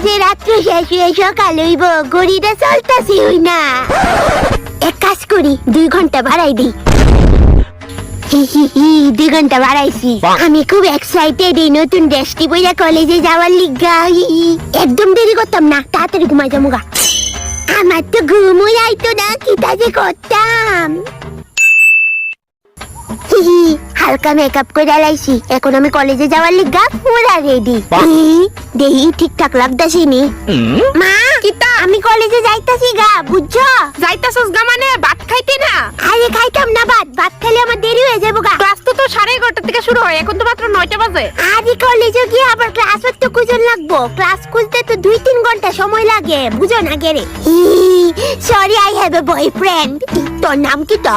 যে রাত্র শেষ হয়ে সকাল হইব, ঘড়িটা চলতাছি হই না। এক কাজ করি, 2 ঘন্টা বাড়াই দিই। 2 ঘন্টা বাড়াইছি। আমি খুব এক্সাইটেড এই নতুন ড্রেসটি পরে কলেজে যাওয়ার লিগা। একদম দেরি করতাম না, তাড়াতাড়ি ঘুমাই যাবো গা। আমার তো ঘুমই আইতো না, কিটা যে করতাম। হালকা মেকআপ করে আলাইছি, এখন আমি কলেজে যাওয়ার লিগা পুরা রেডি। দেহি ঠিকঠাক লাগতাছি নি? মা, কিতা আমি কলেজে যাইতাছি গা, বুঝছো? যাইতাছস গা মানে ভাত খাইতে না? আরে খাইতাম না ভাত খেলে আমার দেরি হয়ে যাবো গা। ক্লাস তো 11:30 থেকে শুরু হয়, এখন তো মাত্র 9টা বাজে। আরে কলেজে গিয়ে আবার ক্লাস তো খুঁজে লাগবো, ক্লাস খুঁজতে তো 2-3 ঘন্টা সময় লাগে, বুঝো না গেরে? Sorry, I have a boyfriend. তোর নাম কি? তো